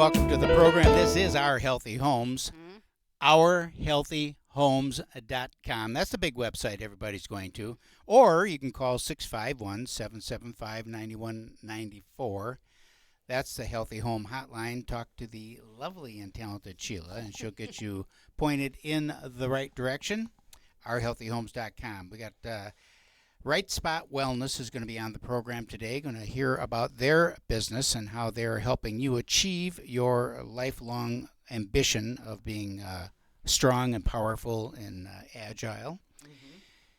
welcome to the program. This is Our Healthy Homes, ourhealthyhomes.com. That's the big website everybody's going to. Or you can call 651-775-9194. That's the Healthy Home Hotline. Talk to the lovely and talented Sheila, and she'll get you pointed in the right direction. Ourhealthyhomes.com. We got Right Spot Wellness is going to be on the program today. Going to hear about their business and how they're helping you achieve your lifelong ambition of being strong and powerful and agile.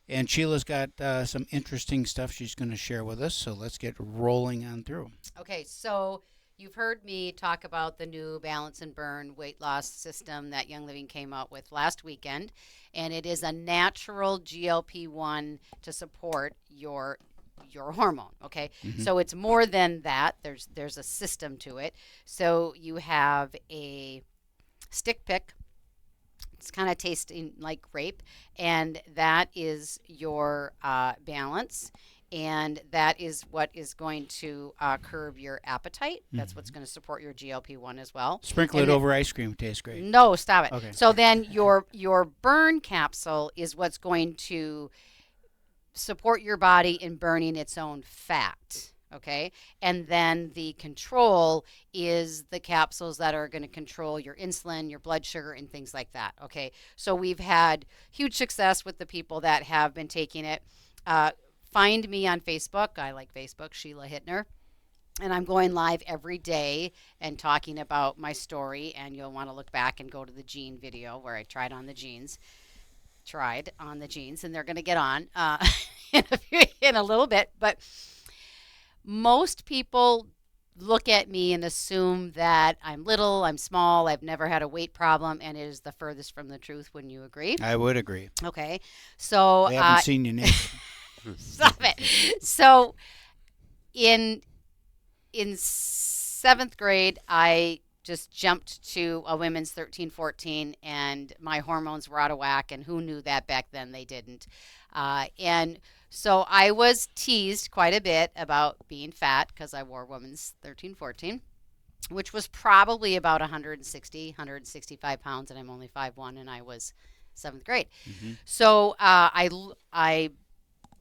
And Sheila's got some interesting stuff she's going to share with us, so let's get rolling on through. Okay, so you've heard me talk about the new Balance and Burn weight loss system that Young Living came out with last weekend, and it is a natural GLP-1 to support your hormone, okay? So it's more than that. There's a system to it. So you have a stick pick. It's kind of tasting like grape, and that is your balance, and that is what is going to curb your appetite. That's what's going to support your GLP-1 as well. Sprinkle it over ice cream. Tastes great. No, stop it. Okay. So then your burn capsule is what's going to support your body in burning its own fat. Okay, and then the control is the capsules that are going to control your insulin, your blood sugar, and things like that. Okay, so we've had huge success with the people that have been taking it. Find me on Facebook. I like Facebook, Sheila Hittner. And I'm going live every day and talking about my story. And you'll want to look back and go to the jean video where I tried on the jeans. And they're going to get on in a little bit. But most people look at me and assume that I'm little, I'm small, I've never had a weight problem, and it is the furthest from the truth. Wouldn't you agree? I would agree. Okay. So I haven't seen you naked. Stop it. So in seventh grade, I just jumped to a women's 13-14, and my hormones were out of whack, and who knew that back then? They didn't. And so I was teased quite a bit about being fat because I wore women's 13-14, which was probably about 165 pounds, and I'm only 5'1", and I was seventh grade. So I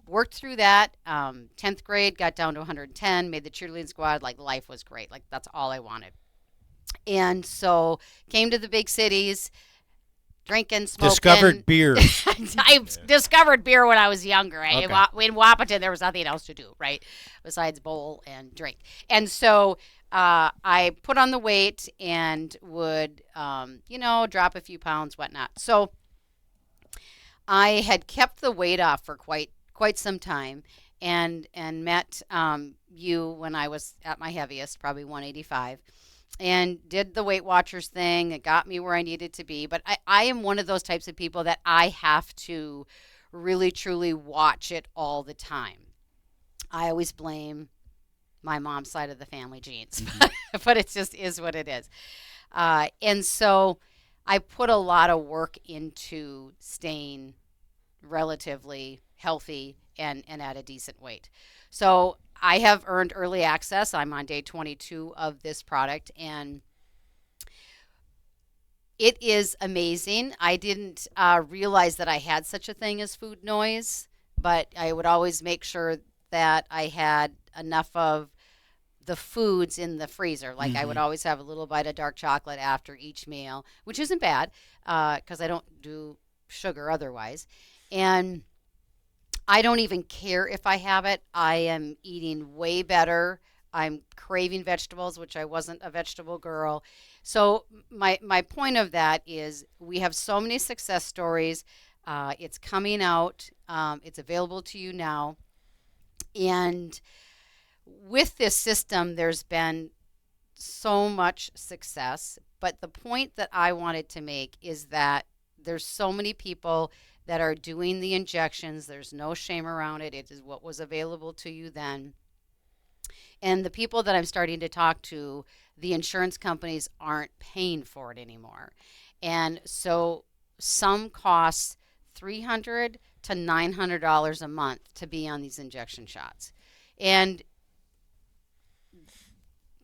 worked through that. 10th grade, got down to 110, made the cheerleading squad. Like, life was great. Like, that's all I wanted. And so came to the big cities, drinking, smoking. Discovered beer. I discovered beer when I was younger. Okay. In Wapaton, there was nothing else to do, right, besides bowl and drink. And so I put on the weight and would, drop a few pounds, whatnot. So I had kept the weight off for quite some time, and met you when I was at my heaviest, probably 185. And did the Weight Watchers thing. It got me where I needed to be. But I am one of those types of people that I have to really, truly watch it all the time. I always blame my mom's side of the family genes. But it just is what it is. And so I put a lot of work into staying relatively healthy and at a decent weight. So I have earned early access. I'm on day 22 of this product, and it is amazing. I didn't realize that I had such a thing as food noise, but I would always make sure that I had enough of the foods in the freezer. Like I would always have a little bite of dark chocolate after each meal, which isn't bad because I don't do sugar otherwise. And I don't even care if I have it. I am eating way better. I'm craving vegetables, which I wasn't a vegetable girl. So my point of that is we have so many success stories. It's coming out. It's available to you now. And with this system, there's been so much success. But the point that I wanted to make is that there's so many people that are doing the injections. There's no shame around it. It is what was available to you then. And the people that I'm starting to talk to, the insurance companies aren't paying for it anymore. And so some costs $300 to $900 a month to be on these injection shots. And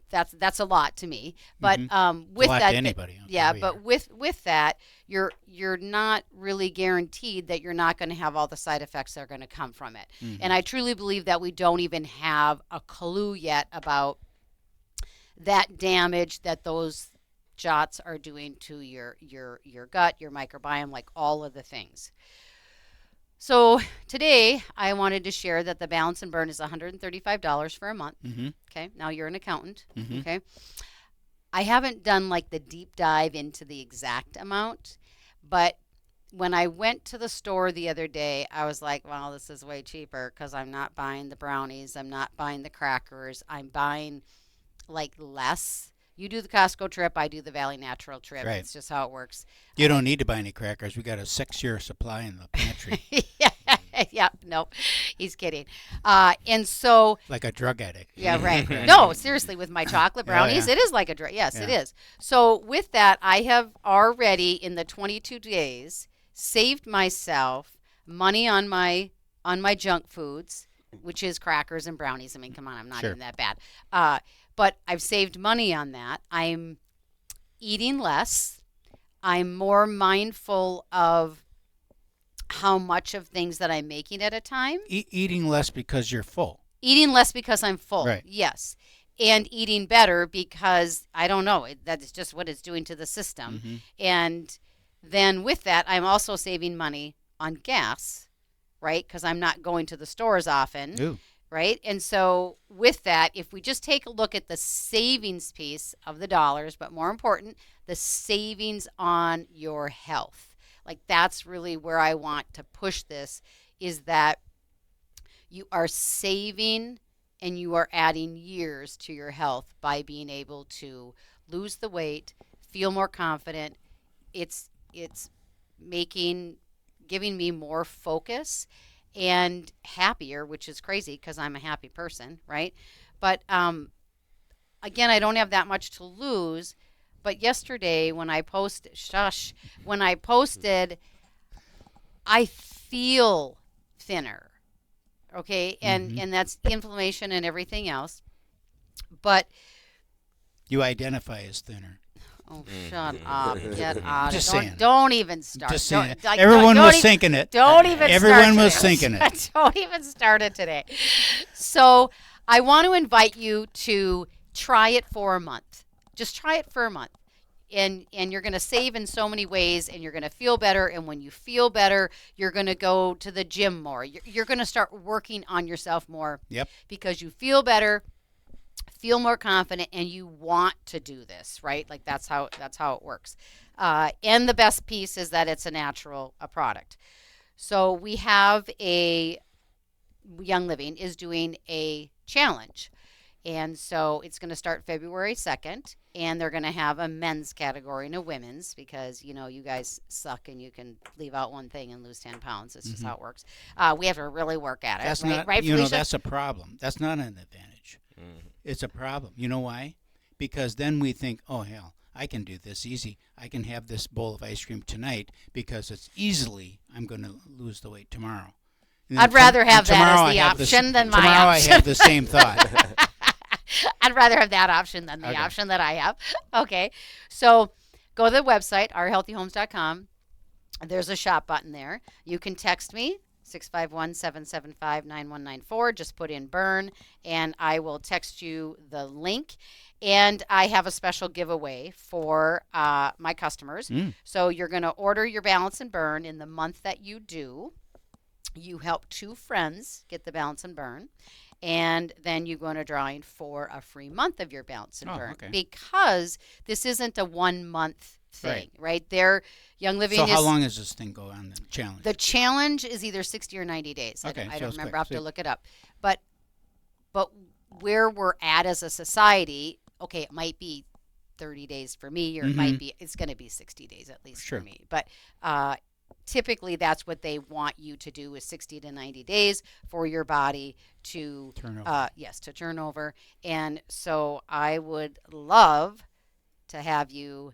that's a lot to me. But It's with a lot that, to anybody. yeah, but with that, you're not really guaranteed that you're not going to have all the side effects that are going to come from it. And I truly believe that we don't even have a clue yet about that damage that those shots are doing to your gut, your microbiome, like all of the things. So today I wanted to share that the Balance and Burn is $135 for a month. Okay, now you're an accountant. Okay, I haven't done like the deep dive into the exact amount, but when I went to the store the other day, I was like, well, this is way cheaper because I'm not buying the brownies, I'm not buying the crackers, I'm buying like less. You do the Costco trip, I do the Valley Natural trip. Right. It's just how it works. You don't need to buy any crackers. We got a 6-year supply in the pantry. Yeah, no, he's kidding. And so, like a drug addict. yeah, right. No, seriously, with my chocolate brownies, yeah. it is like a drug. Yes, it is. So with that, I have already in the 22 days saved myself money on my junk foods, which is crackers and brownies. I mean, come on, I'm not even that bad. But I've saved money on that. I'm eating less. I'm more mindful of how much of things that I'm making at a time. Eating less because you're full. Eating less because I'm full. Right. Yes. And eating better because, I don't know, that's just what it's doing to the system. And then with that, I'm also saving money on gas, right? Because I'm not going to the stores often. Ooh. Right? And so with that, if we just take a look at the savings piece of the dollars, but more important, the savings on your health. Like that's really where I want to push this, is that you are saving and you are adding years to your health by being able to lose the weight, feel more confident. It's giving me more focus and happier, which is crazy because I'm a happy person, right? But again, I don't have that much to lose. But yesterday when I posted, I feel thinner, okay? And that's inflammation and everything else. But you identify as thinner. Oh, shut up. Get out Just of saying. Don't even start. Just saying. Like, Everyone was thinking it. Don't even Everyone start was today. thinking it. Don't even start it today. So I want to invite you to try it for a month. Just try it for a month. And you're going to save in so many ways, and you're going to feel better. And when you feel better, you're going to go to the gym more. You're going to start working on yourself more. Yep. Because you feel better, feel more confident, and you want to do this, right? Like that's how it works. And the best piece is that it's a natural product. So we have Young Living is doing a challenge. And so it's going to start February 2nd, and they're going to have a men's category and a women's because, you know, you guys suck and you can leave out one thing and lose 10 pounds. It's just how it works. We have to really work at it. That's right? not, Felicia? that's a problem. That's not an advantage. It's a problem. You know why? Because then we think, oh, hell, I can do this easy. I can have this bowl of ice cream tonight because it's I'm going to lose the weight tomorrow. I'd rather have that as the option than my option. Tomorrow I have the same thought. I'd rather have that option than the option that I have. Okay. So go to the website, ourhealthyhomes.com. There's a shop button there. You can text me, 651-775-9194. Just put in burn, and I will text you the link. And I have a special giveaway for my customers. So you're going to order your Balance and Burn in the month that you do. You help 2 friends get the Balance and Burn. And then you go on a drawing for a free month of your Balance and Burn. Okay. Because this isn't a 1-month thing, right? Their Young Living So how long does this thing go on, the challenge? The challenge is either 60 or 90 days. I don't remember. I'll have to look it up. But where we're at as a society, okay, it might be 30 days for me, or it's going to be 60 days at least for me. But typically that's what they want you to do, is 60 to 90 days for your body to turn over. To turn over. And so I would love to have you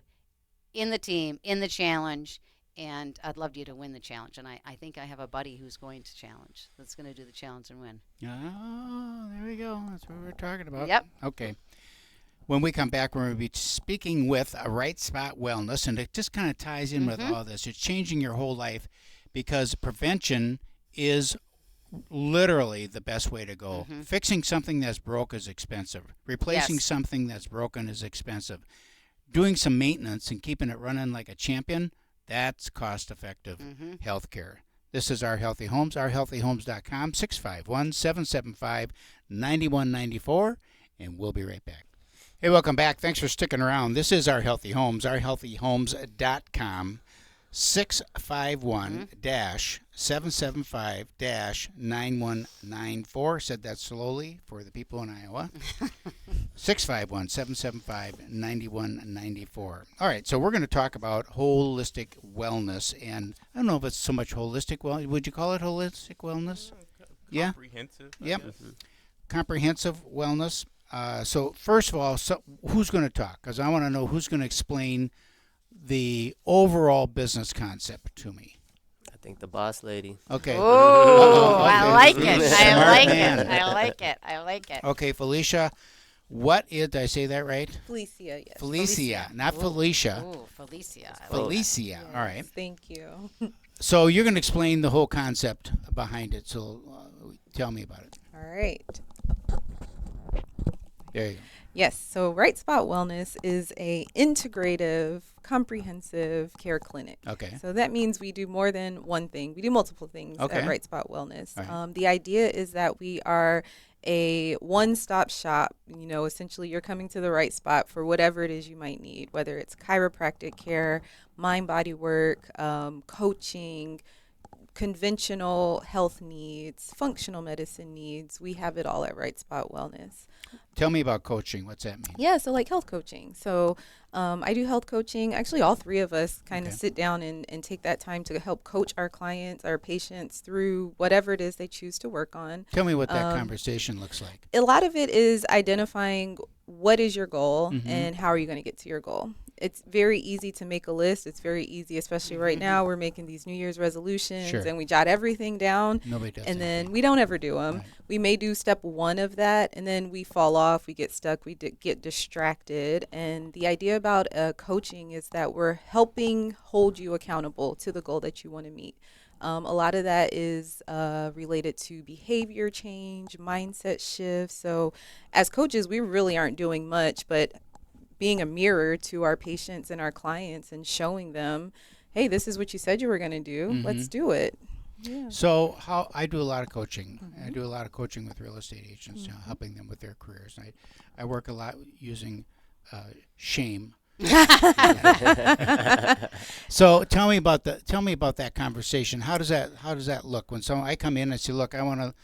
in the team, in the challenge, and I'd love you to win the challenge. And I think I have a buddy who's going to challenge, that's going to do the challenge and win. Oh, there we go. That's what we're talking about. Yep. Okay. When we come back, we're going to be speaking with a Right Spot Wellness, and it just kind of ties in with all this. It's changing your whole life because prevention is literally the best way to go. Fixing something that's broke is expensive. Replacing Yes. something that's broken is expensive. Doing some maintenance and keeping it running like a champion, that's cost-effective health care. This is Our Healthy Homes, ourhealthyhomes.com, 651-775-9194, and we'll be right back. Hey, welcome back. Thanks for sticking around. This is Our Healthy Homes, ourhealthyhomes.com, 651-775-9194. Said that slowly for the people in Iowa. 651-775-9194. All right, so we're going to talk about holistic wellness, and I don't know if it's so much holistic wellness. Would you call it holistic wellness? Yeah? Comprehensive. I Yep. guess. Comprehensive wellness. So first of all, who's going to talk? Because I want to know who's going to explain the overall business concept to me. I think the boss lady. Okay. Oh, Okay. I like it. I Smart like man. it. I like it. I like it. Okay, Felicia, what is, did I say that right? Felicia, yes. Felicia, not Felicia. Ooh, Felicia. I like that. Felicia. Yes, All right. Thank you. So you're going to explain the whole concept behind it. So tell me about it. All right. There you go. Yes, so Right Spot Wellness is a integrative, comprehensive care clinic. Okay. So that means we do more than one thing. We do multiple things Okay. at Right Spot Wellness. All right. The idea is that we are a one-stop shop. You know, essentially you're coming to the right spot for whatever it is you might need, whether it's chiropractic care, mind-body work, coaching, conventional health needs, functional medicine needs. We have it all at Right Spot Wellness. Tell me about coaching. What's that mean? Yeah, so like health coaching. So I do health coaching. Actually, all three of us kind of Okay. sit down and take that time to help coach our clients, our patients through whatever it is they choose to work on. Tell me what that conversation looks like. A lot of it is identifying what is your goal Mhm. and how are you going to get to your goal. It's very easy to make a list. It's very easy, especially right now. We're making these New Year's resolutions Sure. and we jot everything down. Nobody does And that. then we don't ever do them. Right. We may do step one of that, and then we fall off. We get stuck. We get distracted. And the idea about coaching is that we're helping hold you accountable to the goal that you want to meet. A lot of that is related to behavior change, mindset shifts. So, as coaches, we really aren't doing much, but being a mirror to our patients and our clients and showing them, hey, this is what you said you were going to do. Let's do it. Yeah. So how I do a lot of coaching. I do a lot of coaching with real estate agents, you know, helping them with their careers. I work a lot using shame. So tell me about that conversation. How does that look when I come in and say, look, I want to.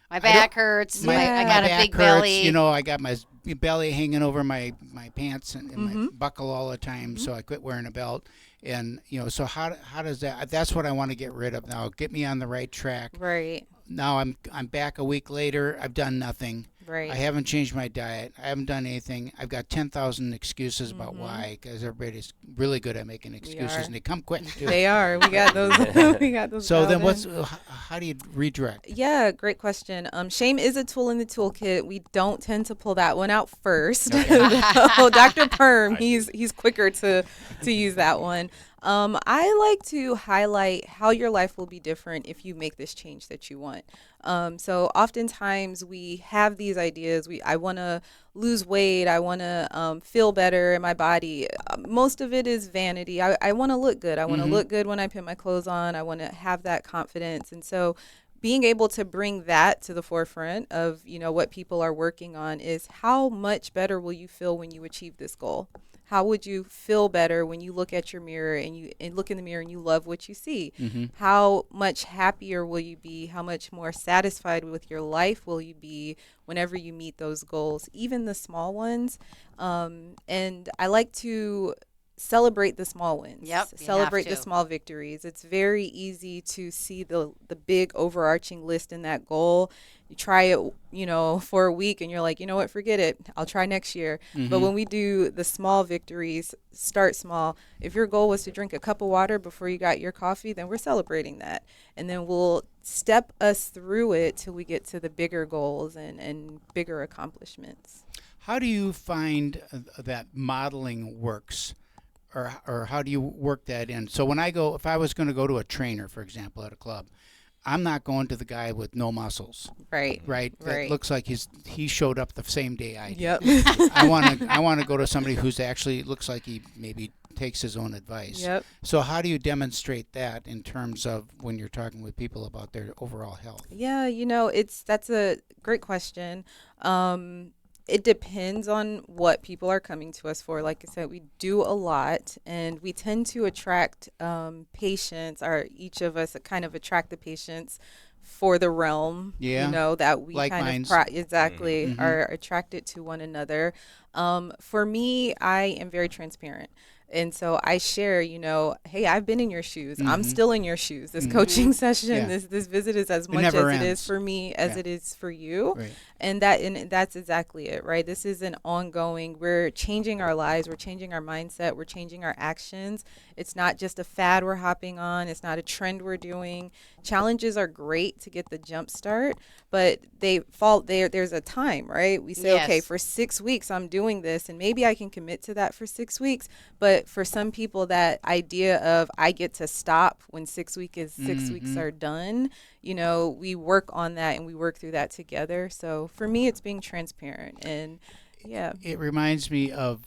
My back hurts. My I got a back big hurts, belly. You know, I got my belly hanging over my pants and my buckle all the time, so I quit wearing a belt. And you know, so how does that? That's what I want to get rid of now. Get me on the right track. Right. Now I'm back a week later. I've done nothing. Right. I haven't changed my diet. I haven't done anything. I've got 10,000 excuses about why, because everybody's really good at making excuses, are. and they come quick too. They are. We got those. We got those. So then, dialed in. how do you redirect? Yeah, great question. Shame is a tool in the toolkit. We don't tend to pull that one out first. Oh, Dr. Perm, he's quicker to use that one. I like to highlight how your life will be different if you make this change that you want. So oftentimes we have these ideas. I want to lose weight. I want to feel better in my body. Most of it is vanity. I want to look good. I want to look good when I put my clothes on. I want to have that confidence. And so being able to bring that to the forefront of, you know, what people are working on is how much better will you feel when you achieve this goal? How would you feel better when you look at your mirror and look in the mirror and you love what you see? How much happier will you be? How much more satisfied with your life will you be whenever you meet those goals, even the small ones? And I like to celebrate the small wins. Yep, you Celebrate have the to. small victories. It's very easy to see the big overarching list in that goal. You try it, you know, for a week and you're like, you know what, forget it. I'll try next year. But when we do the small victories, start small. If your goal was to drink a cup of water before you got your coffee, then we're celebrating that. And then we'll step us through it till we get to the bigger goals and bigger accomplishments. How do you find that modeling works, or how do you work that in? So when if I was going to go to a trainer, for example, at a club, I'm not going to the guy with no muscles, Right. right? That Right. looks like he showed up the same day I did. Yep. I want to go to somebody who's actually looks like he maybe takes his own advice. Yep. So how do you demonstrate that in terms of when you're talking with people about their overall health? Yeah, that's a great question. It depends on what people are coming to us for. Like I said, we do a lot, and we tend to attract patients, or each of us kind of attract the patients for the realm, Yeah. that we Like kind minds. of exactly Mhm. are attracted to one another. For me, I am very transparent. And so I share, hey, I've been in your shoes. I'm Mhm. still in your shoes. This Mhm. coaching session, Yeah. this visit is as much never as it is ends. for me as Yeah. it is for you. Right. And that's exactly it, right? This is an ongoing, we're changing our lives, we're changing our mindset, we're changing our actions. It's not just a fad we're hopping on, it's not a trend we're doing. Challenges are great to get the jump start, but there's a time, right? We say, okay, Yes. for 6 weeks I'm doing this, and maybe I can commit to that for 6 weeks. But for some people, that idea of I get to stop when 6 weeks Mhm. are done, we work on that and we work through that together. So for me, it's being transparent, and yeah. It reminds me of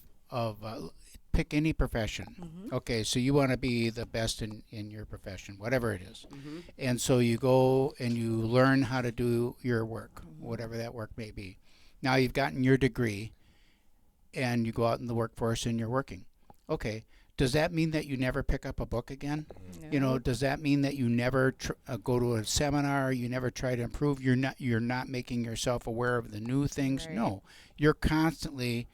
pick any profession. Mhm. Okay, so you want to be the best in your profession, whatever it is. Mm-hmm. And so you go and you learn how to do your work, Mhm. whatever that work may be. Now you've gotten your degree and you go out in the workforce and you're working. Okay, does that mean that you never pick up a book again? No. Does that mean that you never go to a seminar, you never try to improve, you're not making yourself aware of the new things? Right. No. You're constantly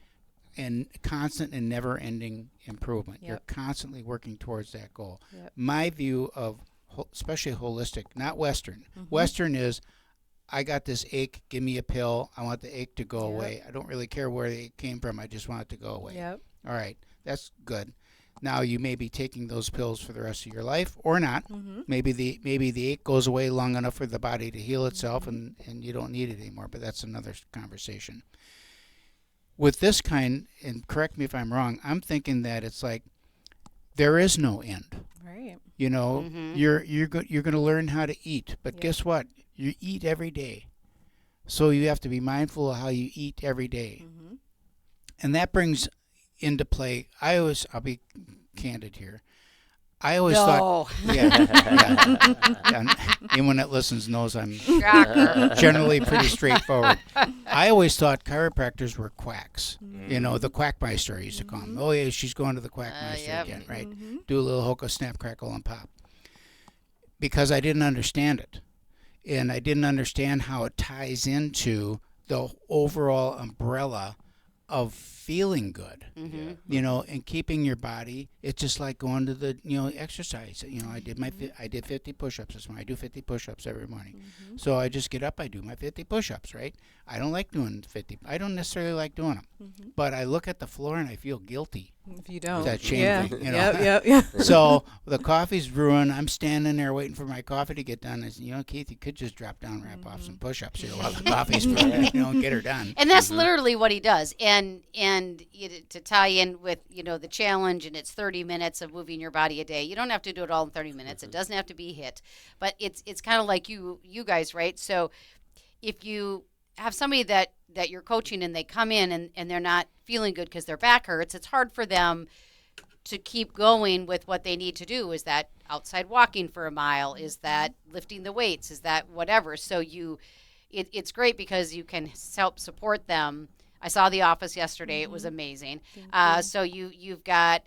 in constant and never-ending improvement. You're Yep. constantly working towards that goal. Yep. My view of especially holistic, not Western. Mhm. Western is I got this ache, give me a pill. I want the ache to go Yep. away. I don't really care where the ache came from. I just want it to go away. Yep. All right, that's good. Now you may be taking those pills for the rest of your life or not. Mhm. Maybe the ache goes away long enough for the body to heal itself and you don't need it anymore, but that's another conversation. With this kind, and correct me if I'm wrong, I'm thinking that it's like there is no end. Right. Mhm. You're going to learn how to eat, but Yep. guess what? You eat every day. So you have to be mindful of how you eat every day. Mhm. And that brings into play, I'll be candid here. I always thought, No. yeah. Anyone that listens knows I'm Shocker. generally pretty straightforward. I always thought chiropractors were quacks. Mhm. The quackmeister I used to call them. Oh yeah, she's going to the quackmeister Yep. again, right? Mhm. Do a little hocus, snap, crackle, and pop. Because I didn't understand it. And I didn't understand how it ties into the overall umbrella of feeling good. Mm-hmm. And keeping your body. It's just like going to the exercise. I did 50 push-ups this morning. I do 50 push-ups every morning. Mhm. So I just get up, I do my 50 push-ups, right? I don't like doing 50. I don't necessarily like doing them. Mhm. But I look at the floor and I feel guilty. If you don't, That shame yeah. thing, Yep. So the coffee's brewing. I'm standing there waiting for my coffee to get done. I said, Keith, you could just drop down, wrap off some push-ups here while the coffee's brewing, and get her done. And that's literally what he does. And to tie in with the challenge, and it's 30 minutes of moving your body a day. You don't have to do it all in 30 minutes. It doesn't have to be hit, but it's kind of like you guys, right? So if you have somebody that you're coaching and they come in and they're not feeling good because their back hurts, it's hard for them to keep going with what they need to do. Is that outside walking for a mile? Is that lifting the weights? Is that whatever? So it's great because you can help support them. I saw The Office yesterday. It was amazing. So you've got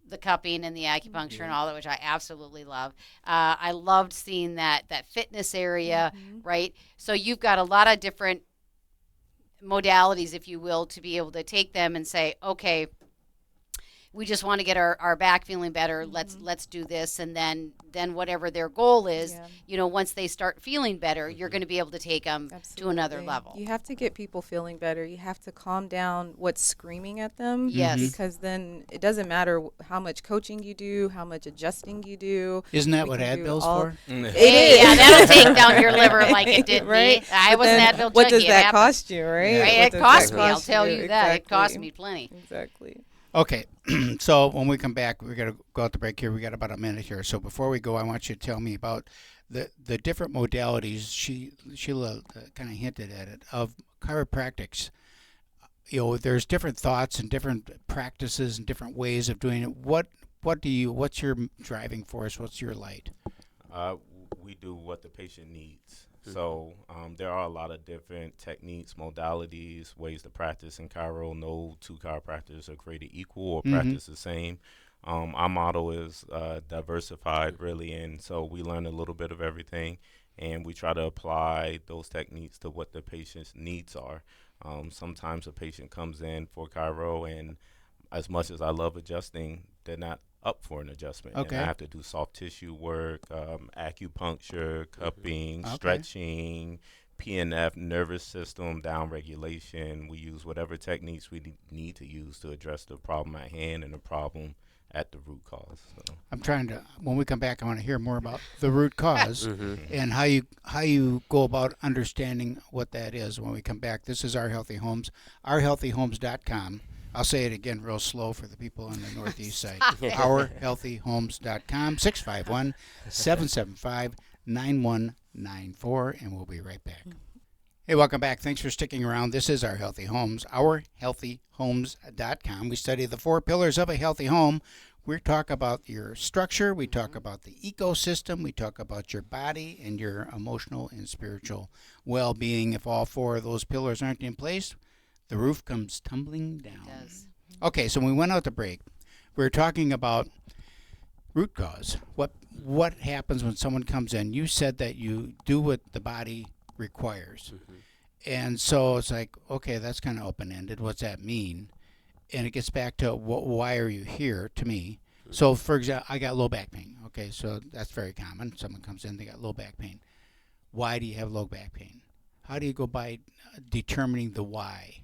the cupping and the acupuncture and all that, which I absolutely love. I loved seeing that fitness area, right? So you've got a lot of different modalities, if you will, to be able to take them and say, okay, we just want to get our back feeling better. Let's do this, and then whatever their goal is, once they start feeling better, you're going to be able to take them to another level. You have to get people feeling better. You have to calm down what's screaming at them. Yes. Because then it doesn't matter how much coaching you do, how much adjusting you do. Isn't that We what can do Advil's all- for? It Hey, is. yeah, that'll take down your liver like it did Right? me. I was an Then Advil what junkie. does It that happened. cost you, right? Yeah. Right, What it does cost that me. I'll cost tell you that. It cost Exactly. me plenty. Exactly. Okay, so when we come back, we got to go out the break here. We got about a minute here. So before we go, I want you to tell me about the different modalities. Sheila kind of hinted at it of chiropractics. There's different thoughts and different practices and different ways of doing it. What's your driving force? What's your light? We do what the patient needs. So there are a lot of different techniques, modalities, ways to practice in chiro. No two chiropractors are created equal or practice the same. Our model is diversified, really, and so we learn a little bit of everything, and we try to apply those techniques to what the patient's needs are. Sometimes a patient comes in for chiro, and as much as I love adjusting, they're not up for an adjustment. Okay. And I have to do soft tissue work, acupuncture, cupping, Okay. stretching, PNF, nervous system down regulation. We use whatever techniques we need to use to address the problem at hand and the problem at the root cause. So. I'm trying to. When we come back, I want to hear more about the root cause and how you go about understanding what that is. When we come back, this is Our Healthy Homes, ourhealthyhomes.com. I'll say it again real slow for the people on the northeast side. Ourhealthyhomes.com, 651-775-9194, and we'll be right back. Hey, welcome back. Thanks for sticking around. This is Our Healthy Homes, ourhealthyhomes.com. We study the 4 pillars of a healthy home. We talk about your structure. We talk about the ecosystem. We talk about your body and your emotional and spiritual well-being. If all 4 of those pillars aren't in place, the roof comes tumbling down. It does. Okay, so when we went out to break, we were talking about root cause. What happens when someone comes in? You said that you do what the body requires. And so it's like, okay, that's kind of open-ended. What's that mean? And it gets back to why are you here to me? So, for example, I got low back pain. Okay, so that's very common. Someone comes in, they got low back pain. Why do you have low back pain? How do you go by determining the why?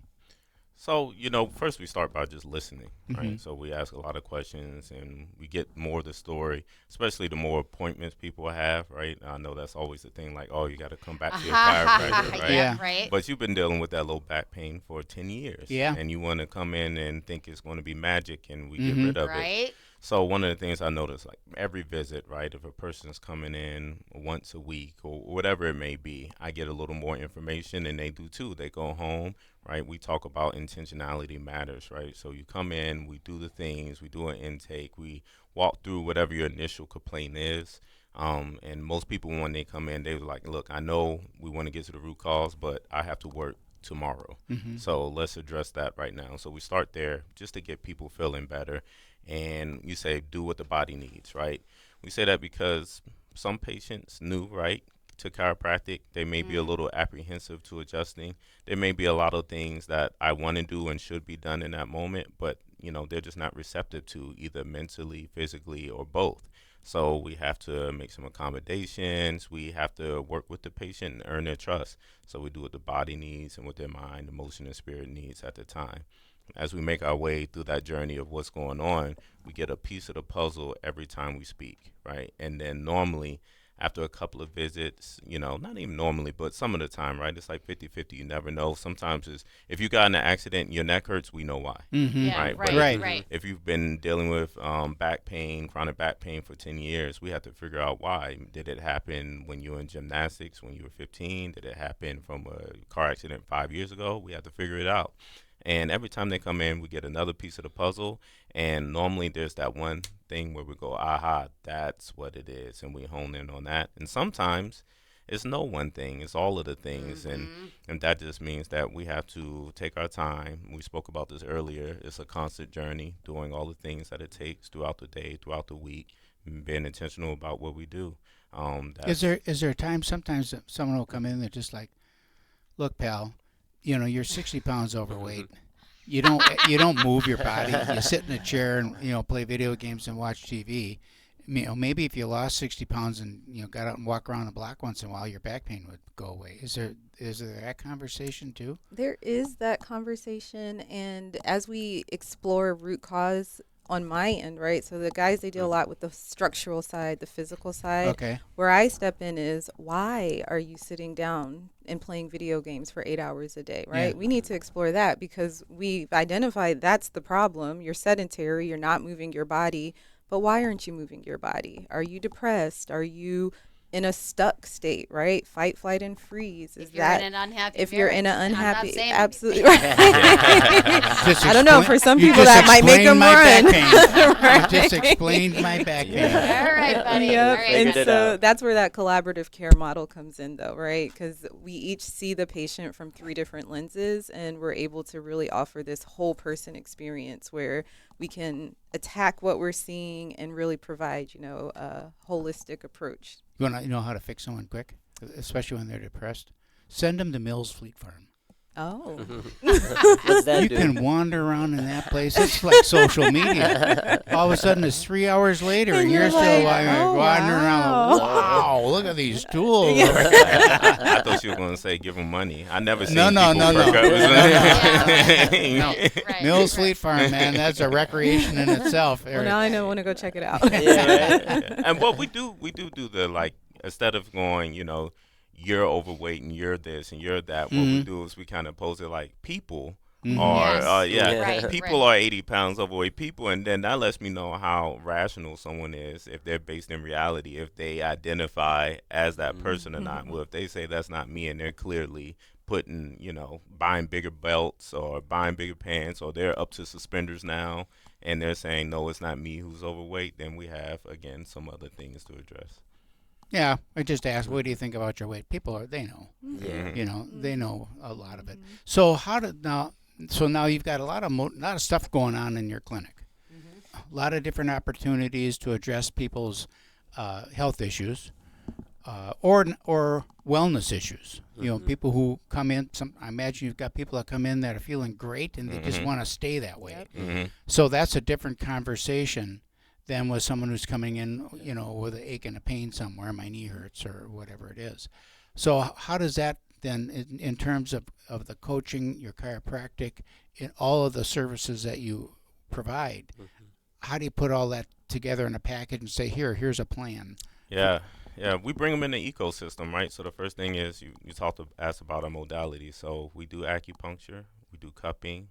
So, first we start by just listening, right? So we ask a lot of questions and we get more of the story, especially the more appointments people have, right? I know that's always the thing, like, oh, you got to come back to your chiropractor, right? Yeah, right. But you've been dealing with that low back pain for 10 years. Yeah. And you want to come in and think it's going to be magic and we get rid of it. Right. So one of the things I notice, like every visit, right, if a person's coming in once a week or whatever it may be, I get a little more information and they do too. They go home, right? We talk about intentionality matters, right? So you come in, we do the things, we do an intake, we walk through whatever your initial complaint is. And most people, when they come in, they're like, look, I know we want to get to the root cause, but I have to work tomorrow. So let's address that right now. So we start there just to get people feeling better. And you say, do what the body needs, right? We say that because some patients new, right, to chiropractic, they may be a little apprehensive to adjusting. There may be a lot of things that I want to do and should be done in that moment, but, they're just not receptive to either mentally, physically, or both. So we have to make some accommodations. We have to work with the patient and earn their trust. So we do what the body needs and what their mind, emotion, and spirit needs at the time. As we make our way through that journey of what's going on, we get a piece of the puzzle every time we speak, right? And then normally, after a couple of visits, not even normally, but some of the time, right? It's like 50-50. You never know. Sometimes if you got in an accident and your neck hurts, we know why. Yeah, Right, right, but right. If you've been dealing with back pain, chronic back pain for 10 years, we have to figure out why. Did it happen when you were in gymnastics when you were 15? Did it happen from a car accident 5 years ago? We have to figure it out. And every time they come in, we get another piece of the puzzle. And normally there's that one thing where we go, aha, that's what it is. And we hone in on that. And sometimes it's no one thing. It's all of the things. And that just means that we have to take our time. We spoke about this earlier. It's a constant journey, doing all the things that it takes throughout the day, throughout the week, and being intentional about what we do. Is there a time sometimes that someone will come in, they're just like, look, pal, you're 60 pounds overweight. you don't move your body. You sit in a chair and play video games and watch TV. Maybe if you lost 60 pounds and got out and walk around the block once in a while, your back pain would go away. Is there that conversation too? There is that conversation, and as we explore root cause on my end, right? So the guys, they deal a lot with the structural side, the physical side. Okay. Where I step in is, why are you sitting down and playing video games for 8 hours a day, right? Yeah. We need to explore that because we've identified that's the problem. You're sedentary, you're not moving your body, but why aren't you moving your body? Are you depressed? Are you in a stuck state, right? Fight, flight, and freeze. Is If you're that in an unhappy if you're in an marriage, I'm not unhappy, saying absolutely right. Just I don't know. For some you people, just that might make explained them my run. back pain. Right. You just explained my back pain. All right, buddy. Yep. All right, And Figured it so out. that's where that collaborative care model comes in, though, right? Because we each see the patient from 3 different lenses, and we're able to really offer this whole person experience where we can attack what we're seeing and really provide, a holistic approach. You want to know how to fix someone quick, especially when they're depressed? Send them to Mills Fleet Farm. Oh. What's that You do? can wander around in that place. It's like social media. All of a sudden, it's 3 hours later, and you're you're still like, oh, wandering around. wow. Wow, look at these tools. I thought you were going to say give them money. I never seen No. people perk up. No. Right, Mills right. Fleet Farm, man, that's a recreation in itself. Well, now I know I want to go check it out. Yeah, right? Yeah. And what we do the, like, instead of going, you're overweight and you're this and you're that, what we do is we kind of pose it like people are, Yes. Right, people right. are 80 pounds overweight people, and then that lets me know how rational someone is if they're based in reality, if they identify as that person or not. Well, if they say that's not me and they're clearly putting, buying bigger belts or buying bigger pants, or they're up to suspenders now and they're saying, no, it's not me who's overweight, then we have, again, some other things to address. Yeah, I just asked, what do you think about your weight? People they know. Yeah. They know a lot of it. So now you've got a lot of stuff going on in your clinic. A lot of different opportunities to address people's health issues or wellness issues. People who come in. I imagine you've got people that come in that are feeling great and they just want to stay that way. So that's a different conversation than with someone who's coming in, with an ache and a pain somewhere, my knee hurts or whatever it is. So how does that then, in terms of the coaching, your chiropractic, in all of the services that you provide, how do you put all that together in a package and say, here's a plan? Yeah, we bring them in the ecosystem, right? So the first thing is you asked about our modality. So we do acupuncture, we do cupping,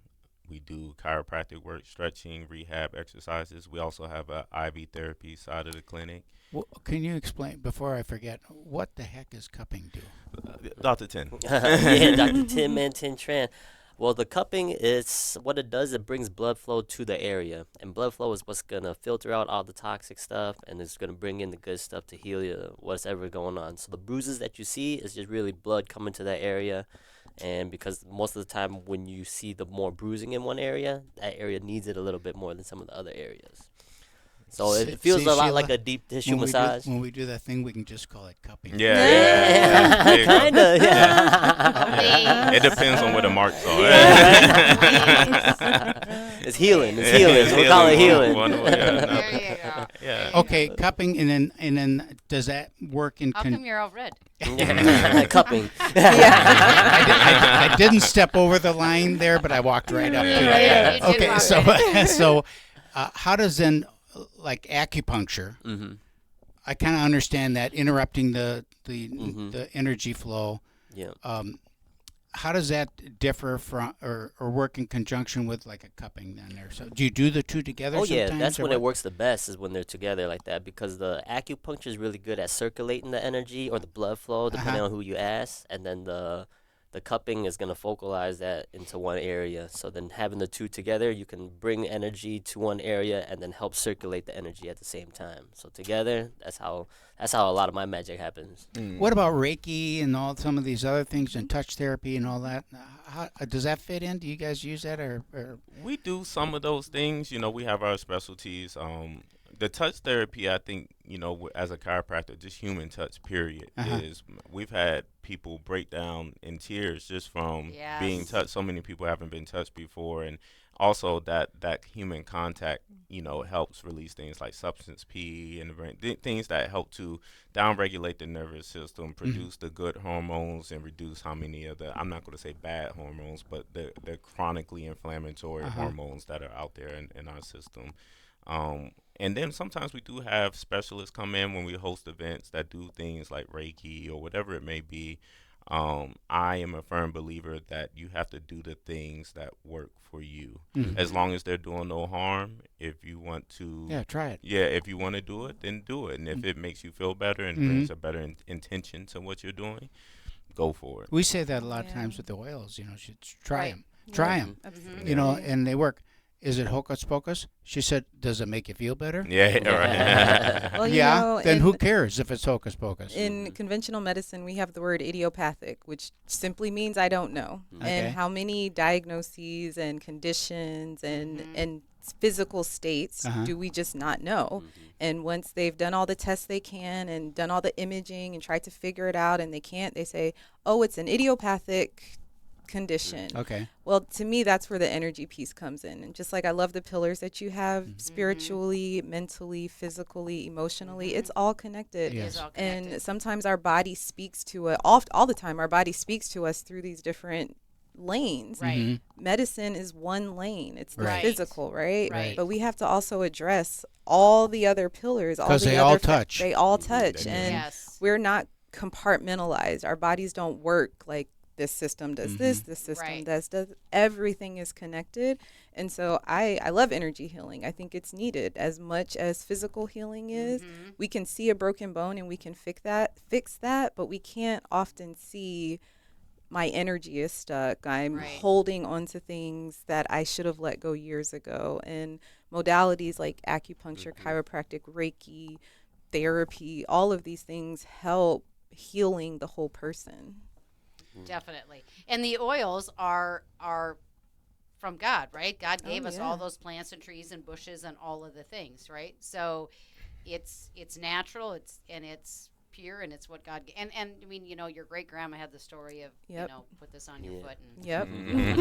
we do chiropractic work, stretching, rehab exercises. We also have a IV therapy side of the clinic. Well, can you explain, before I forget, what the heck is cupping do? Dr. Tin. Yeah, Dr. Tin Man Tin Tran. Well, the cupping is what it does. It brings blood flow to the area, and blood flow is what's gonna filter out all the toxic stuff, and it's gonna bring in the good stuff to heal you, what's ever going on. So the bruises that you see is just really blood coming to that area, and because most of the time when you see the more bruising in one area, that area needs it a little bit more than some of the other areas. So it feels See, a lot Sheila, like a deep tissue massage. When we do that thing, we can just call it cupping. Yeah. There you go. Kinda, yeah. It depends on where the marks are. It's healing. It's healing. So we call it healing. There you go. Yeah. Okay, cupping, and then does that work in? How come you're all red? Cupping. I didn't step over the line there, but I walked right up to Yeah, it. you did Okay, walk so how does then, like acupuncture? Mm-hmm. I kind of understand that interrupting the energy flow. Yeah. How does that differ from or work in conjunction with like a cupping then there? So do you do the two together? Oh yeah, sometimes, that's or when it what? works the best is when they're together like that, because the acupuncture is really good at circulating the energy or the blood flow depending on who you ask, and then the cupping is going to focalize that into one area. So then having the two together, you can bring energy to one area and then help circulate the energy at the same time. So together, that's how a lot of my magic happens. What about Reiki and some of these other things and touch therapy and all that? How does that fit in? Do you guys use that or? We do some of those things. We have our specialties. the touch therapy, I think, as a chiropractor, just human touch, period, is we've had people break down in tears just from being Yes. touched. So many people haven't been touched before, and also that human contact, helps release things like substance P and the brain, things that help to downregulate the nervous system, produce the good hormones, and reduce how many of the, I'm not going to say bad hormones, but the chronically inflammatory hormones that are out there in our system. And then sometimes we do have specialists come in when we host events that do things like Reiki or whatever it may be. I am a firm believer that you have to do the things that work for you, as long as they're doing no harm. If you want to, try it. yeah, if you want to do it, then do it. And if it makes you feel better and brings a better intention to what you're doing, go for it. We say that a lot of times with the oils. Should try Right. them. Try them. Absolutely. And they work. Is it hocus pocus? She said, does it make you feel better? Yeah, right. Well, Then who cares if it's hocus pocus? In conventional medicine, we have the word idiopathic, which simply means I don't know. Okay. And how many diagnoses and conditions and physical states do we just not know? And once they've done all the tests they can and done all the imaging and tried to figure it out and they can't, they say, oh, it's an idiopathic condition. Okay. Well, to me, that's where the energy piece comes in. And just like I love the pillars that you have, spiritually, mentally, physically, emotionally, it's all connected. Yes. It's all connected. And sometimes our body speaks to it, all the time, our body speaks to us through these different lanes. Right. Medicine is one lane. It's the Right. physical, right? Right. But we have to also address all the other pillars. 'Cause the they other all touch. They all touch. They do. And Yes. we're not compartmentalized. Our bodies don't work like this system does this system Right. does everything is connected. And so I love energy healing. I think it's needed as much as physical healing is. We can see a broken bone and we can fix that, but we can't often see my energy is stuck. I'm Right. holding on to things that I should have let go years ago. And modalities like acupuncture, chiropractic, Reiki, therapy, all of these things help healing the whole person. Definitely. And the oils are from God, right? God gave us all yeah. those plants and trees and bushes and all of the things, right? So it's natural, it's pure, and it's what God and I mean, your great grandma had the story of Yep. put this on your foot and Yep. And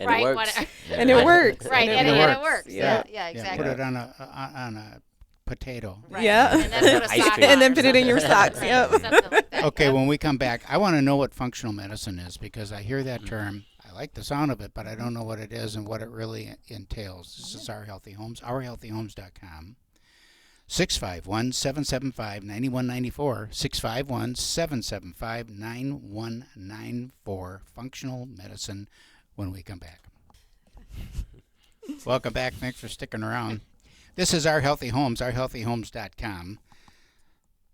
right, it works. whatever. And it works. Right, and and it it works. Yeah. Yeah, Yeah, exactly. put it on a potato. Right. Yeah. And then put a Ice sock cream. on And then or put it in your something. socks, Right, yep. something like that. Okay, Yep. when we come back, I want to know what functional medicine is because I hear that term. I like the sound of it, but I don't know what it is and what it really entails. This is Our Healthy Homes, ourhealthyhomes.com. 651-775-9194, 651-775-9194, functional medicine when we come back. Welcome back. Thanks for sticking around. This is Our Healthy Homes, ourhealthyhomes.com.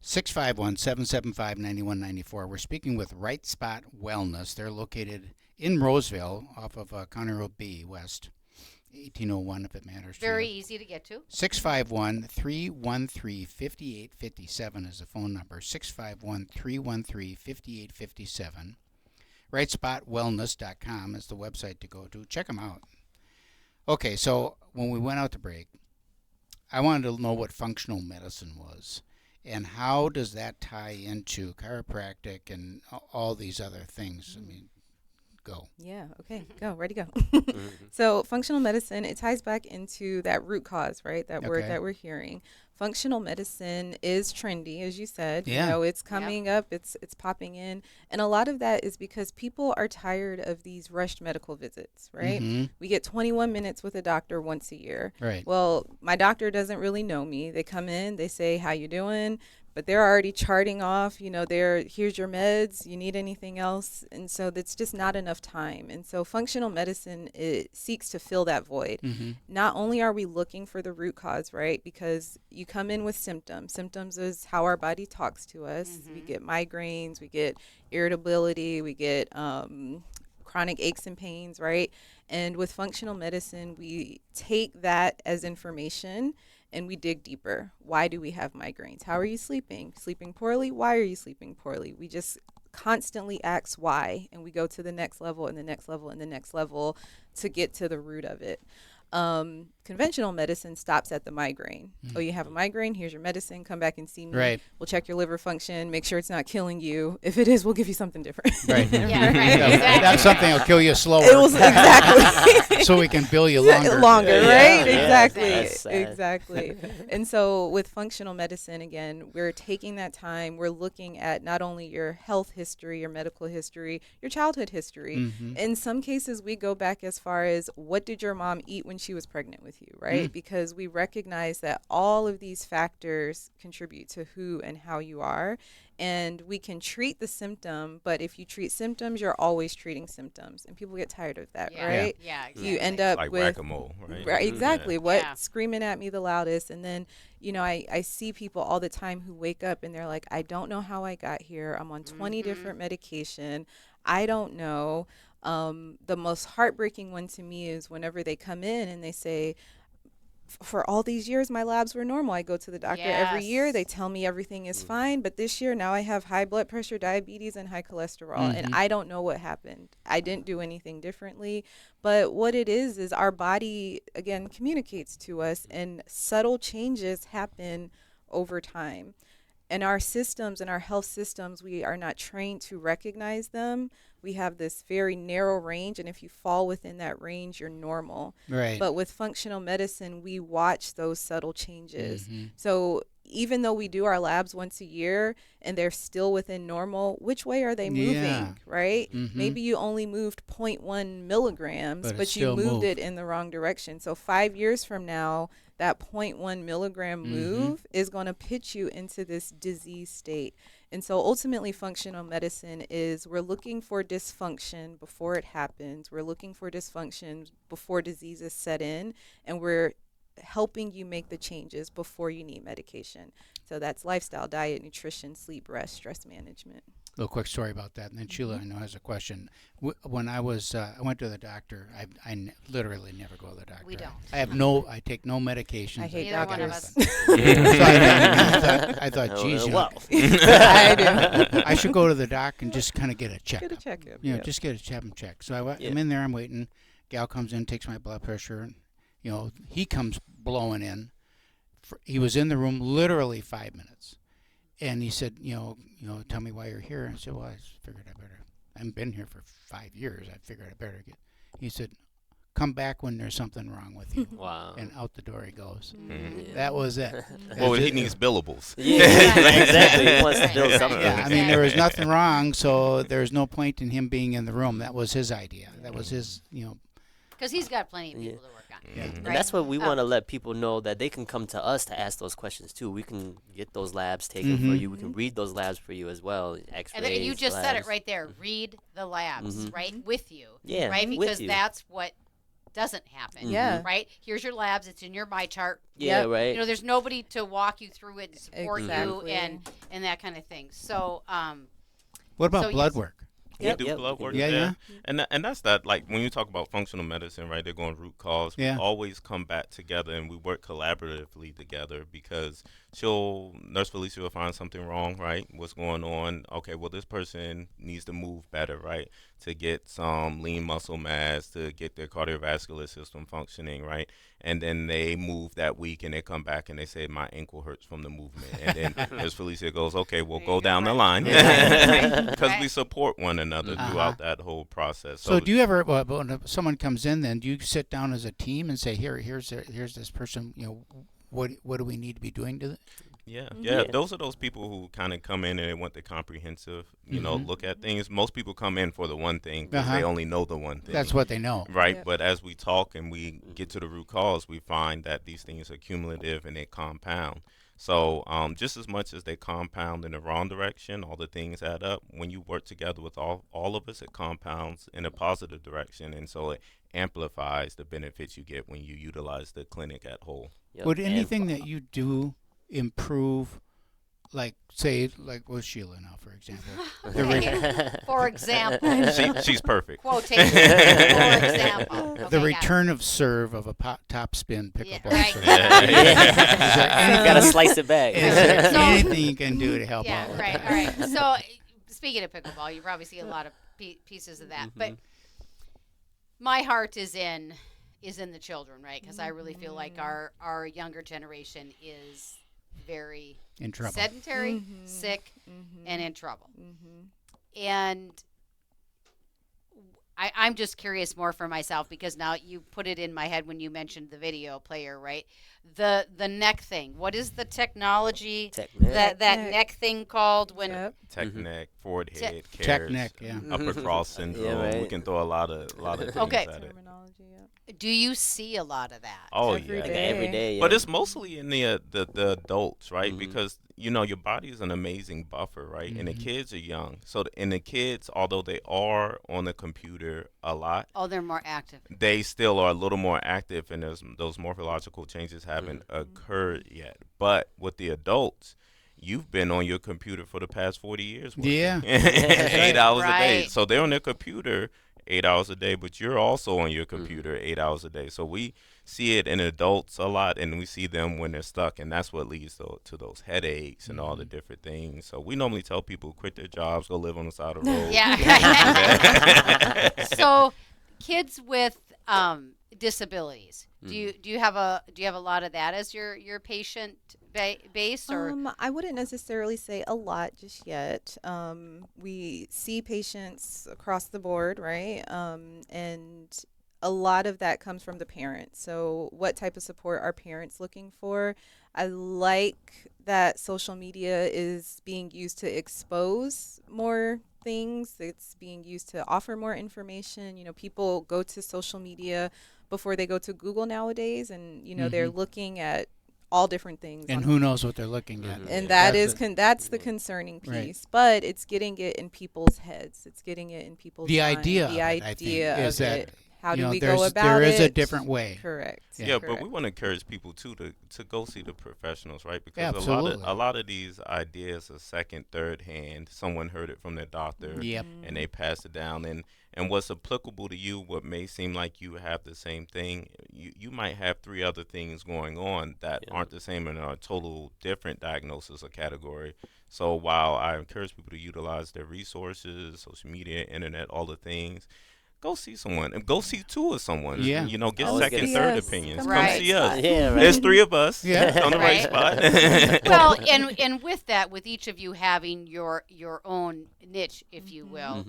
651-775-9194. We're speaking with Right Spot Wellness. They're located in Roseville off of County Road B West, 1801 if it matters to Very you. easy to get to. 651-313-5857 is the phone number, 651-313-5857. RightSpotWellness.com is the website to go to. Check them out. Okay, so when we went out to break, I wanted to know what functional medicine was. And how does that tie into chiropractic and all these other things? I mean, go. Yeah. Okay. Go. Ready to go. So functional medicine, it ties back into that root cause, right? That word Okay. that we're hearing. Functional medicine is trendy, as you said. Yeah. You know, it's coming up. It's popping in, and a lot of that is because people are tired of these rushed medical visits, right? Mhm. We get 21 minutes with a doctor once a year. Right. Well, my doctor doesn't really know me. They come in, they say, "How you doing?" But they're already charting off, here's your meds, you need anything else? And so that's just not enough time. And so functional medicine, it seeks to fill that void. Not only are we looking for the root cause, right? Because you come in with symptoms. Symptoms is how our body talks to us. We get migraines, we get irritability, we get chronic aches and pains, right? And with functional medicine, we take that as information and we dig deeper. Why do we have migraines? How are you sleeping? Sleeping poorly? Why are you sleeping poorly? We just constantly ask why, and we go to the next level and the next level and the next level to get to the root of it. Conventional medicine stops at the migraine. Oh, you have a migraine? Here's your medicine. Come back and see me. Right. We'll check your liver function, make sure it's not killing you. If it is, we'll give you something different. Right. Yeah, right. Yeah, Exactly. that's something that'll kill you slower. It was exactly so we can bill you longer. longer, Yeah, right? yeah, Exactly. that's sad. Exactly. And so with functional medicine, again, we're taking that time. We're looking at not only your health history, your medical history, your childhood history. Mhm. In some cases, we go back as far as what did your mom eat when she was pregnant with you, right? Because we recognize that all of these factors contribute to who and how you are. And we can treat the symptom, but if you treat symptoms, you're always treating symptoms. And people get tired of that, Yeah. right? Yeah, exactly. You end up Like with whack-a-mole, right? Right, exactly. Yeah. What Yeah. screaming at me the loudest. And then, I see people all the time who wake up and they're like, I don't know how I got here. I'm on 20 different medication. I don't know. The most heartbreaking one to me is whenever they come in and they say, for all these years, my labs were normal. I go to the doctor every year. Yes. They tell me everything is fine. But this year, now I have high blood pressure, diabetes, and high cholesterol. And I don't know what happened. I didn't do anything differently. But what it is our body, again, communicates to us. And subtle changes happen over time. And our systems and our health systems, we are not trained to recognize them. We have this very narrow range, and if you fall within that range, you're normal. Right. But with functional medicine, we watch those subtle changes. So even though we do our labs once a year and they're still within normal, which way are they moving, Yeah. right? Maybe you only moved 0.1 milligrams, But it but you still moved moved. it in the wrong direction. So 5 years from now, that 0.1 milligram move is going to pitch you into this disease state. And so ultimately, functional medicine is we're looking for dysfunction before it happens. We're looking for dysfunction before diseases set in, and we're helping you make the changes before you need medication. So that's lifestyle, diet, nutrition, sleep, rest, stress management. Little quick story about that, and then Sheila, I know, has a question. When I was, I went to the doctor. Literally never go to the doctor. We don't. I take no medications. I hate Neither one of doctors. us. So I thought, geez, Wow. I do. I should go to the doc and just kind of get a checkup. Get a checkup. Just get a check. So Yeah. I'm in there, I'm waiting. Gal comes in, takes my blood pressure, and he comes blowing in. He was in the room literally 5 minutes. And he said, tell me why you're here. I said, well, I figured I haven't been here for 5 years. I figured I better get. He said, come back when there's something wrong with you. Wow. And out the door he goes. Yeah. That was it. Well, That's he it. needs billables. Yeah, exactly. He wants to build Right. something. Yeah, I mean, there was nothing wrong, so there's no point in him being in the room. That was his idea. That was his, Because he's got plenty of people to work on. Yeah. And Right. that's what we Oh. want to let people know, that they can come to us to ask those questions too. We can get those labs taken for you. We can read those labs for you as well. X-rays. And then you just said it labs. right there. Read the labs, right, with you. Yeah, Right, with because you. that's what doesn't happen. Yeah. Right. Here's your labs. It's in your my chart. Yeah, Yep. right. There's nobody to walk you through it and support you Exactly. and that kind of thing. So, what about So blood yes. work? We Yep, do yep, blood we work can Yeah, there. yeah. And that's that, like, when you talk about functional medicine, right, they're going root cause. Yeah. We always come back together and we work collaboratively together, because Nurse Felicia will find something wrong, right? What's going on? Okay, well, this person needs to move better, right? To get some lean muscle mass, to get their cardiovascular system functioning, right? And then they move that week and they come back and they say, my ankle hurts from the movement. And then Nurse Felicia goes, okay, we'll There go you go, down the right. line. Right. Because we Right. support one another Uh-huh. throughout that whole process. So do you ever, when someone comes in, then do you sit down as a team and say, here's this person, what do we need to be doing to Yeah, Yeah. those are those people who kind of come in and they want the comprehensive, Mhm. look at things. Most people come in for the one thing because Uh-huh. they only know the one thing. That's what they know. Right, Yeah. but as we talk and we get to the root cause, we find that these things are cumulative and they compound. So just as much as they compound in the wrong direction, all the things add up. When you work together with all of us, it compounds in a positive direction. And so it amplifies the benefits you get when you utilize the clinic at whole. Yep. Would And anything that you do improve, like with Sheila now, for example? The re- for example, She's perfect. quotation. For example. the Okay, got it. return of serve of a top spin Yeah, pickleball right. serve. You gotta slice it back. Is there So- anything you can do to help Yeah, out with right. that? All right. So, speaking of pickleball, you probably see a lot of pieces of that. But my heart is in is in the children, right? Because I really feel like our younger generation is very In trouble. sedentary, sick, and in trouble. And I'm just curious more for myself because now you put it in my head when you mentioned the video player, right? The neck thing. What is the technology that neck thing called when? Yep. Tech neck, forward head, Tech cares, neck, yeah. upper cross syndrome. right. We can throw a lot of things Okay. at it. Terminology, yep. Do you see a lot of that? Oh Every yeah, Like day. every day. but yeah. it's mostly in the adults, right? Mhm. Because your body is an amazing buffer, right? And the kids are young, so and the kids, although they are on the computer a lot, Oh, they're more active. they still are a little more active, and those morphological changes haven't occurred yet. But with the adults, you've been on your computer for the past 40 years. working. Yeah. 8 hours a day. Right. So they're on their computer 8 hours a day, but you're also on your computer 8 hours a day. So we see it in adults a lot, and we see them when they're stuck, and that's what leads to those headaches and all the different things. So we normally tell people quit their jobs, go live on the side of the road. Yeah. So, kids with disabilities. Do you have a lot of that as your patient base or? I wouldn't necessarily say a lot just yet. We see patients across the board, right? And a lot of that comes from the parents. So, what type of support are parents looking for? I like that social media is being used to expose more things. It's being used to offer more information. People go to social media before they go to Google nowadays, and they're looking at all different things. And who knows what they're looking at. And That's that's the concerning piece. Right. But it's getting it in people's heads. It's getting it in people's the minds. idea The of it, I idea think, is of that it. How do we go there's- about there it? is a different way. Correct. Yeah, but Correct. we want to encourage people too to go see the professionals, right? Because Absolutely. a lot of these ideas are second, third hand. Someone heard it from their doctor, Yep. and they passed it down. And what's applicable to you, what may seem like you have the same thing, you might have 3 other things going on that aren't the same and are a total different diagnosis or category. So while I encourage people to utilize their resources, social media, internet, all the things, go see someone and go see 2 of someone. Yeah. Get Always second, get third Yes. opinions. Come Come Right. see us. Yeah, right. There's 3 of us. Yeah. On the right spot. Well, and with that, with each of you having your own niche, if you will,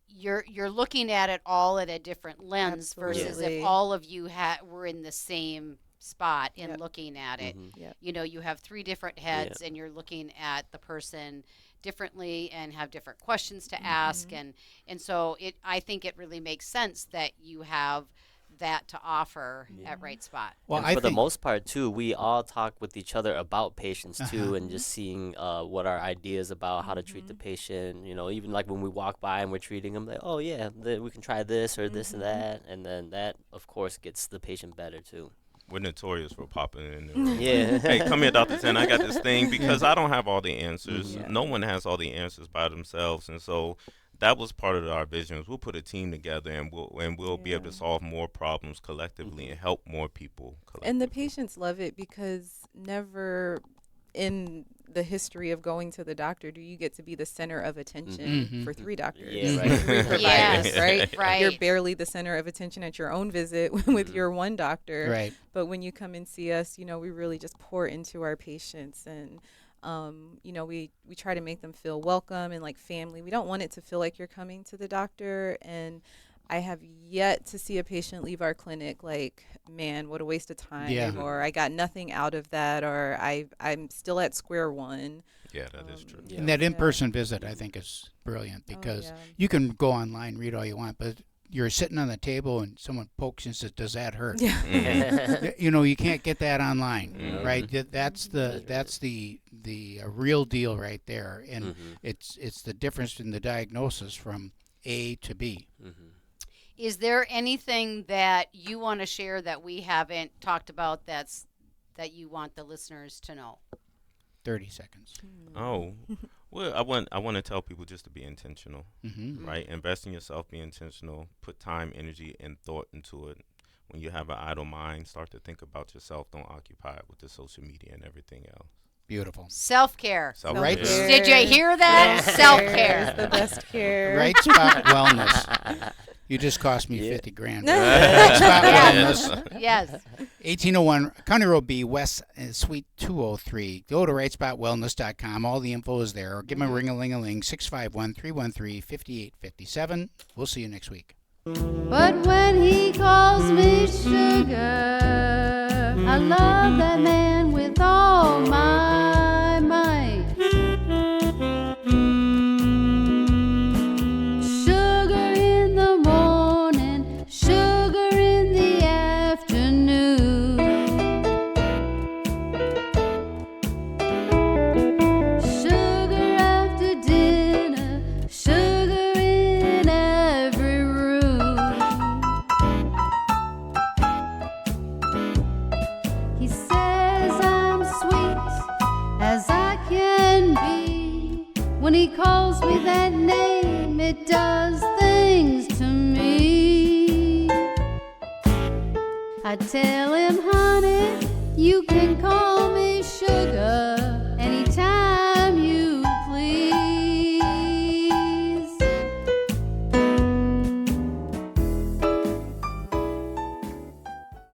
you're looking at it all at a different lens versus Absolutely. if all of you were in the same spot and Yep. looking at it. Yep. You have 3 different heads and you're looking at the person differently and have different questions to ask, and so I think it really makes sense that you have that to offer at Right Spot. Well, And I for the think most part too, we all talk with each other about patients too, and just seeing what our ideas about how to treat the patient. Even like when we walk by and we're treating them, like, oh yeah, we can try this or this and that, and then that of course gets the patient better too. We're notorious for popping in the room. Yeah. Hey, come here, Dr. Ten. I got this thing because I don't have all the answers. Yeah. No one has all the answers by themselves, and so that was part of our vision. We'll put a team together, and we'll be able to solve more problems collectively and help more people collectively. And the patients love it because never in the history of going to the doctor do you get to be the center of attention for 3 doctors, Yeah, right. 3 providers, Yes, right? right. You're barely the center of attention at your own visit with your one doctor. right. But when you come and see us, we really just pour into our patients, and we try to make them feel welcome and like family. We don't want it to feel like you're coming to the doctor. And I have yet to see a patient leave our clinic like, man, what a waste of time, Yeah. or I got nothing out of that, or I'm still at square one. Yeah, that is true. Yeah. And that in-person visit, I think, is brilliant because yeah. you can go online, read all you want, but you're sitting on the table and someone pokes and says, "Does that hurt?" Yeah. You can't get that online, Mhm. right? That's the real deal right there, and it's the difference in the diagnosis from A to B. Is there anything that you want to share that we haven't talked about that you want the listeners to know? 30 seconds. Oh, well, I want to tell people just to be intentional, Mm-hmm. right? Invest in yourself, be intentional, put time, energy, and thought into it. When you have an idle mind, start to think about yourself. Don't occupy it with the social media and everything else. Beautiful. Self-care. Right. Did you hear that? Self-care. It's the best care. Right Spot Wellness. You just cost me Yeah. 50 grand. Yeah. Spot Yes. Wellness, Yes. 1801 County Road B, West, Suite 203. Go to rightspotwellness.com. All the info is there. Or give them a ring-a-ling-a-ling, 651-313-5857. We'll see you next week. But when he calls me sugar, I love that man with all my might. Sugar in the morning, sugar in the afternoon. Sugar after dinner, sugar in every room. He says I'm sweet as I can be. When he calls me that name, it does things to me. I tell him, honey, you can call me sugar.